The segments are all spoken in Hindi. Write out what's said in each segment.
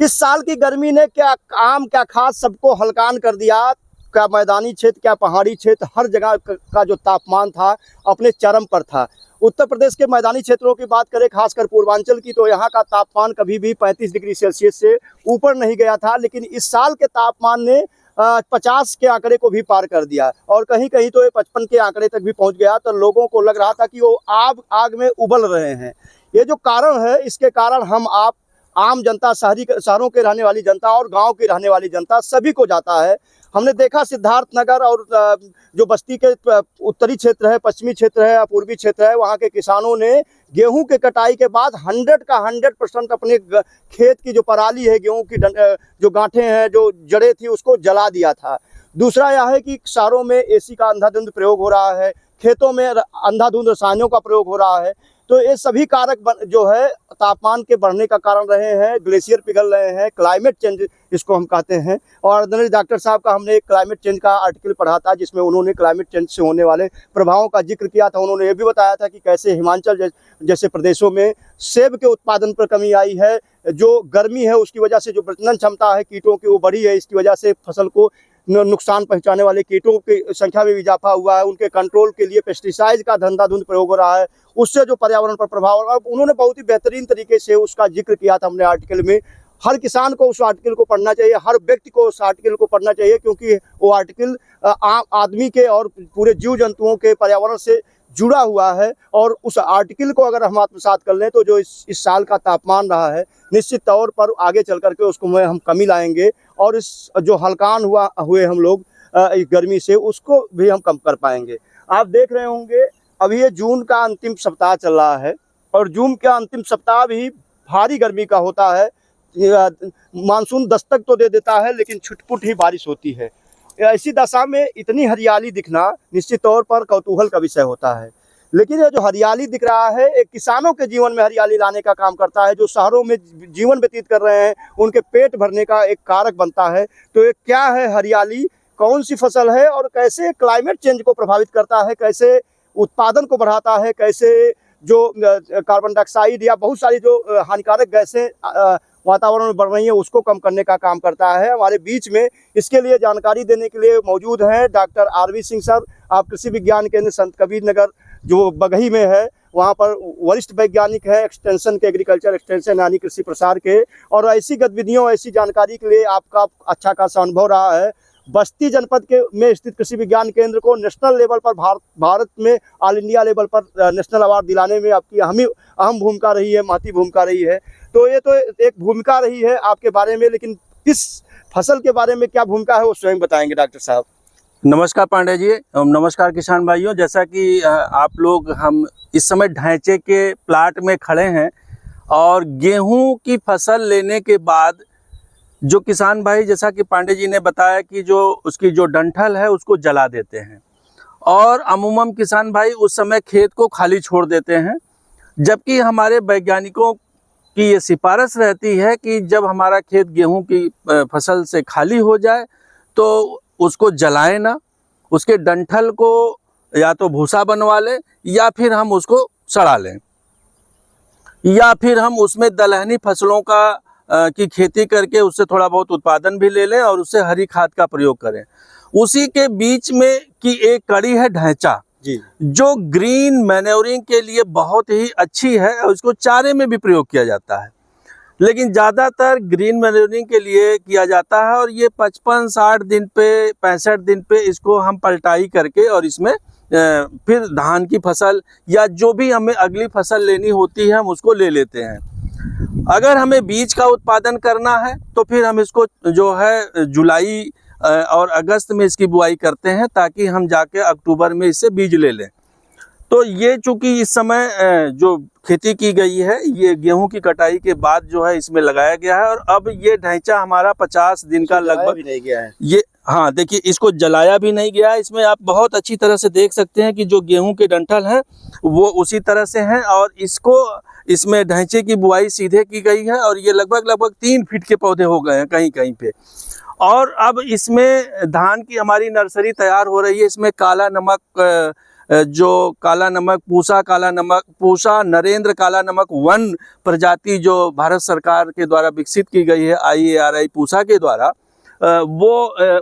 इस साल की गर्मी ने क्या आम क्या खास सबको हलकान कर दिया। क्या मैदानी क्षेत्र क्या पहाड़ी क्षेत्र, हर जगह का जो तापमान था अपने चरम पर था। उत्तर प्रदेश के मैदानी क्षेत्रों की बात करें, खासकर पूर्वांचल की, तो यहाँ का तापमान कभी भी 35 डिग्री सेल्सियस से ऊपर नहीं गया था। लेकिन इस साल के तापमान ने 50 के आंकड़े को भी पार कर दिया और कहीं कहीं तो ये 55 के आंकड़े तक भी पहुँच गया। तो लोगों को लग रहा था कि वो आग में उबल रहे हैं। ये जो कारण है, इसके कारण हम आप आम जनता, शहरों के रहने वाली जनता और गांव की रहने वाली जनता सभी को जाता है। हमने देखा सिद्धार्थनगर और जो बस्ती के उत्तरी क्षेत्र है, पश्चिमी क्षेत्र है, पूर्वी क्षेत्र है, वहाँ के किसानों ने गेहूं के कटाई के बाद 100 का 100% अपने खेत की जो पराली है, गेहूं की जो गांठें हैं, जो जड़ें थी, उसको जला दिया था। दूसरा यह है कि शहरों में एसी का अंधाधुंध प्रयोग हो रहा है, खेतों में अंधाधुंध रसायनों का प्रयोग हो रहा है। तो ये सभी कारक जो है तापमान के बढ़ने का कारण रहे हैं। ग्लेशियर पिघल रहे हैं, क्लाइमेट चेंज इसको हम कहते हैं। और ऑर्डिनरी डॉक्टर साहब का हमने एक क्लाइमेट चेंज का आर्टिकल पढ़ा था, जिसमें उन्होंने क्लाइमेट चेंज से होने वाले प्रभावों का जिक्र किया था। उन्होंने ये भी बताया था कि कैसे हिमाचल जैसे प्रदेशों में सेब के उत्पादन पर कमी आई है। जो गर्मी है उसकी वजह से जो प्रजनन क्षमता है कीटों की वो बढ़ी है। इसकी वजह से फसल को नुकसान पहुंचाने वाले कीटों की संख्या में इजाफा हुआ है। उनके कंट्रोल के लिए पेस्टिसाइड का धंधाधुंध प्रयोग हो रहा है, उससे जो पर्यावरण पर प्रभाव। और उन्होंने बहुत ही बेहतरीन तरीके से उसका जिक्र किया था हमने आर्टिकल में। हर किसान को उस आर्टिकल को पढ़ना चाहिए, हर व्यक्ति को उस आर्टिकल को पढ़ना चाहिए, क्योंकि वो आर्टिकल आम आदमी के और पूरे जीव जंतुओं के पर्यावरण से जुड़ा हुआ है। और उस आर्टिकल को अगर हम आत्मसात कर लें तो जो इस साल का तापमान रहा है, निश्चित तौर पर आगे चल करके उसको में हम कमी लाएंगे और इस जो हलकान हुए हम लोग इस गर्मी से, उसको भी हम कम कर पाएंगे। आप देख रहे होंगे अभी ये जून का अंतिम सप्ताह चल रहा है और जून का अंतिम सप्ताह भी भारी गर्मी का होता है। मानसून दस्तक तो दे देता है लेकिन छुटपुट ही बारिश होती है। ऐसी दशा में इतनी हरियाली दिखना निश्चित तौर पर कौतूहल का विषय होता है। लेकिन ये जो हरियाली दिख रहा है, एक किसानों के जीवन में हरियाली लाने का काम करता है। जो शहरों में जीवन व्यतीत कर रहे हैं, उनके पेट भरने का एक कारक बनता है। तो ये क्या है हरियाली, कौन सी फसल है और कैसे क्लाइमेट चेंज को प्रभावित करता है, कैसे उत्पादन को बढ़ाता है, कैसे जो कार्बन डाइऑक्साइड या बहुत सारी जो हानिकारक गैसें वातावरण में बढ़ रही है उसको कम करने का काम करता है। हमारे बीच में इसके लिए जानकारी देने के लिए मौजूद हैं डॉक्टर आरवी सिंह सर। आप कृषि विज्ञान केंद्र संत कबीर नगर जो बगही में है, वहाँ पर वरिष्ठ वैज्ञानिक है एक्सटेंशन के, एग्रीकल्चर एक्सटेंशन यानी कृषि प्रसार के। और ऐसी गतिविधियों, ऐसी जानकारी के लिए आपका अच्छा खासा अनुभव रहा है। बस्ती जनपद के में स्थित कृषि विज्ञान केंद्र को नेशनल लेवल पर भारत में ऑल इंडिया लेवल पर नेशनल अवार्ड दिलाने में आपकी अहम भूमिका रही है, महती भूमिका रही है। तो ये तो एक भूमिका रही है आपके बारे में, लेकिन इस फसल के बारे में क्या भूमिका है वो स्वयं बताएंगे डॉक्टर साहब। नमस्कार पांडे जी, नमस्कार किसान भाइयों। जैसा कि आप लोग, हम इस समय ढांचे के प्लाट में खड़े हैं और गेहूं की फसल लेने के बाद जो किसान भाई, जैसा कि पांडे जी ने बताया कि जो उसकी जो डंठल है उसको जला देते हैं और अमूमन किसान भाई उस समय खेत को खाली छोड़ देते हैं। जबकि हमारे वैज्ञानिकों की ये सिफारिश रहती है कि जब हमारा खेत गेहूं की फसल से खाली हो जाए तो उसको जलाएं ना, उसके डंठल को या तो भूसा बनवा लें या फिर हम उसको सड़ा लें या फिर हम उसमें दलहनी फसलों की खेती करके उससे थोड़ा बहुत उत्पादन भी ले लें और उससे हरी खाद का प्रयोग करें। उसी के बीच में की एक कड़ी है ढैंचा जी, जो ग्रीन मैन्योरिंग के लिए बहुत ही अच्छी है और इसको चारे में भी प्रयोग किया जाता है। लेकिन ज़्यादातर ग्रीन मैन्योरिंग के लिए किया जाता है और ये 55-60 दिन पे, 65 दिन पे इसको हम पलटाई करके और इसमें फिर धान की फसल या जो भी हमें अगली फसल लेनी होती है हम उसको ले लेते हैं। अगर हमें बीज का उत्पादन करना है तो फिर हम इसको जो है जुलाई और अगस्त में इसकी बुआई करते हैं ताकि हम जाके अक्टूबर में इससे बीज ले लें। तो ये चूँकि इस समय जो खेती की गई है ये गेहूं की कटाई के बाद जो है इसमें लगाया गया है और अब ये ढांचा हमारा 50 दिन का लगभग भी नहीं गया है ये। हाँ देखिए, इसको जलाया भी नहीं गया है। इसमें आप बहुत अच्छी तरह से देख सकते हैं कि जो गेहूं के डंठल हैं वो उसी तरह से हैं और इसमें ढांचे की बुआई सीधे की गई है और ये लगभग 3 फीट के पौधे हो गए हैं कहीं कहीं पे। और अब इसमें धान की हमारी नर्सरी तैयार हो रही है। इसमें काला नमक जो काला नमक, पूसा नरेंद्र काला नमक वन प्रजाति जो भारत सरकार के द्वारा विकसित की गई है IARI पूसा के द्वारा,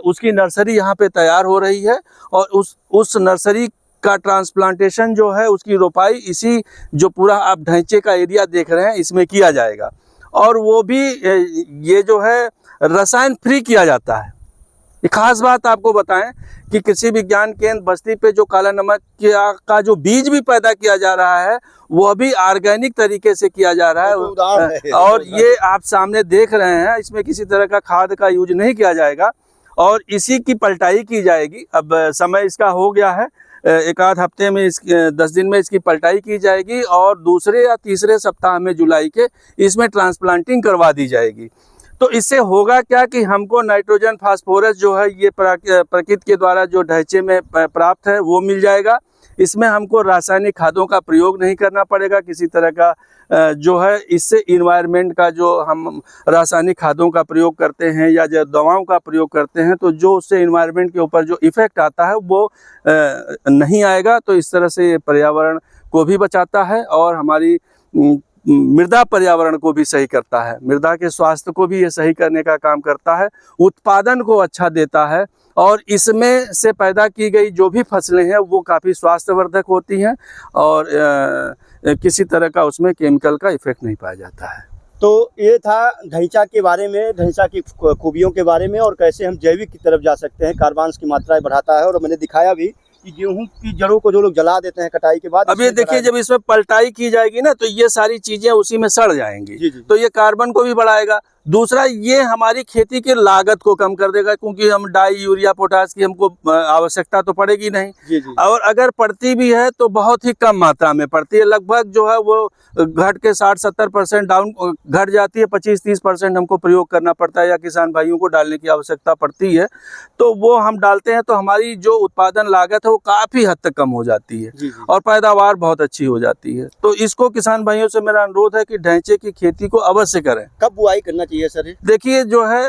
उसकी नर्सरी यहाँ पे तैयार हो रही है और उस नर्सरी का ट्रांसप्लांटेशन जो है, उसकी रोपाई इसी जो पूरा आप ढांचे का एरिया देख रहे हैं इसमें किया जाएगा। और वो भी ये जो है रसायन फ्री किया जाता है। एक खास बात आपको बताएं कि कृषि विज्ञान केंद्र बस्ती पे जो काला नमक का जो बीज भी पैदा किया जा रहा है वो भी ऑर्गेनिक तरीके से किया जा रहा है। और ये आप सामने देख रहे हैं, इसमें किसी तरह का खाद का यूज नहीं किया जाएगा और इसी की पलटाई की जाएगी। अब समय इसका हो गया है, एक आध हफ्ते में 10 दिन में इसकी पलटाई की जाएगी और दूसरे या तीसरे सप्ताह में जुलाई के इसमें ट्रांसप्लांटिंग करवा दी जाएगी। तो इससे होगा क्या कि हमको नाइट्रोजन फास्फोरस जो है ये प्रकृति के द्वारा जो ढांचे में प्राप्त है वो मिल जाएगा। इसमें हमको रासायनिक खादों का प्रयोग नहीं करना पड़ेगा किसी तरह का। जो है इससे इन्वायरमेंट का जो हम रासायनिक खादों का प्रयोग करते हैं या जो दवाओं का प्रयोग करते हैं तो जो उससे इन्वायरमेंट के ऊपर जो इफ़ेक्ट आता है वो नहीं आएगा। तो इस तरह से पर्यावरण को भी बचाता है और हमारी मृदा पर्यावरण को भी सही करता है, मृदा के स्वास्थ्य को भी ये सही करने का काम करता है, उत्पादन को अच्छा देता है और इसमें से पैदा की गई जो भी फसलें हैं वो काफ़ी स्वास्थ्यवर्धक होती हैं और किसी तरह का उसमें केमिकल का इफेक्ट नहीं पाया जाता है। तो ये था ढैंचा के बारे में, ढैंचा की खूबियों के बारे में और कैसे हम जैविक की तरफ जा सकते हैं, कार्बन की मात्राएं बढ़ाता है। और मैंने दिखाया भी कि गेहूं की जड़ों को जो लोग जला देते हैं कटाई के बाद, अब ये देखिए जब इसमें पलटाई की जाएगी ना तो ये सारी चीजें उसी में सड़ जाएंगी। जी। तो ये कार्बन को भी बढ़ाएगा। दूसरा, ये हमारी खेती की लागत को कम कर देगा क्योंकि हम डाई, यूरिया, पोटास की हमको आवश्यकता तो पड़ेगी नहीं। जी। और अगर पड़ती भी है तो बहुत ही कम मात्रा में पड़ती है, लगभग जो है वो घट के 60-70% डाउन घट जाती है। 25-30% हमको प्रयोग करना पड़ता है या किसान भाइयों को डालने की आवश्यकता पड़ती है। तो वो हम डालते हैं तो हमारी जो उत्पादन लागत है वो काफ़ी हद तक कम हो जाती है। जी। और पैदावार बहुत अच्छी हो जाती है। तो इसको किसान भाइयों से मेरा अनुरोध है कि ढैंचे की खेती को अवश्य करें। कब बुआई करना चाहिए सर? देखिए जो है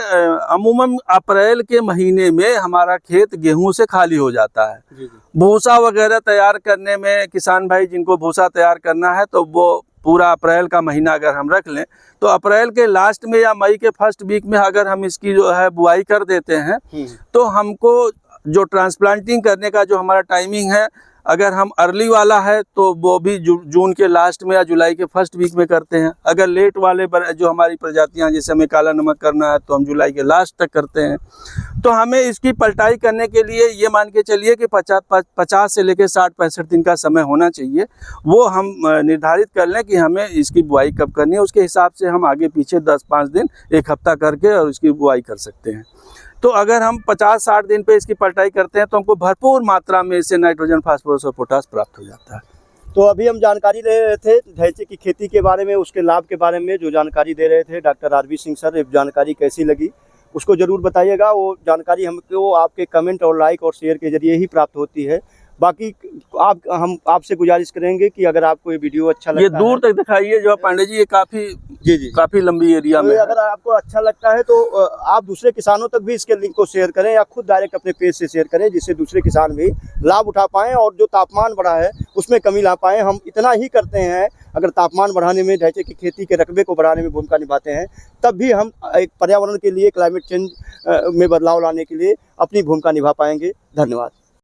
अमूमन अप्रैल के महीने में हमारा खेत गेहूं से खाली हो जाता है। जी। भूसा वगैरह तैयार करने में किसान भाई जिनको भूसा तैयार करना है तो वो पूरा अप्रैल का महीना अगर हम रख लें तो अप्रैल के लास्ट में या मई के फर्स्ट वीक में अगर हम इसकी जो है बुआई कर देते हैं तो हमको जो ट्रांसप्लांटिंग करने का जो हमारा टाइमिंग है, अगर हम अर्ली वाला है तो वो भी जून के लास्ट में या जुलाई के फर्स्ट वीक में करते हैं। अगर लेट वाले जो हमारी प्रजातियां जैसे हमें काला नमक करना है तो हम जुलाई के लास्ट तक करते हैं। तो हमें इसकी पलटाई करने के लिए ये मान के चलिए कि 50 से लेकर 60-65 दिन का समय होना चाहिए। वो हम निर्धारित कर लें कि हमें इसकी बुआई कब करनी है, उसके हिसाब से हम आगे पीछे 10-5 दिन, एक हफ्ता करके और इसकी बुआई कर सकते हैं। तो अगर हम 50-60 दिन पे इसकी पलटाई करते हैं तो हमको भरपूर मात्रा में इससे नाइट्रोजन, फास्फोरस और पोटास प्राप्त हो जाता है। तो अभी हम जानकारी ले रहे थे ढैंचे की खेती के बारे में, उसके लाभ के बारे में जो जानकारी दे रहे थे डॉक्टर आरबी सिंह सर। ये जानकारी कैसी लगी उसको ज़रूर बताइएगा। वो जानकारी हमको आपके कमेंट और लाइक और शेयर के जरिए ही प्राप्त होती है। बाकी हम आपसे गुजारिश करेंगे कि अगर आपको ये वीडियो अच्छा लगता है, ये दूर तक दिखाइए जो पांडे जी, ये काफी लंबी एरिया में अगर आपको अच्छा लगता है तो आप दूसरे किसानों तक भी इसके लिंक को शेयर करें या खुद डायरेक्ट अपने पेज से शेयर करें, जिससे दूसरे किसान भी लाभ उठा पाएँ और जो तापमान बढ़ा है उसमें कमी ला पाएँ। हम इतना ही करते हैं, अगर तापमान बढ़ाने में, ढैंचे की खेती के रकबे को बढ़ाने में भूमिका निभाते हैं, तब भी हम एक पर्यावरण के लिए, क्लाइमेट चेंज में बदलाव लाने के लिए अपनी भूमिका निभा पाएंगे। धन्यवाद।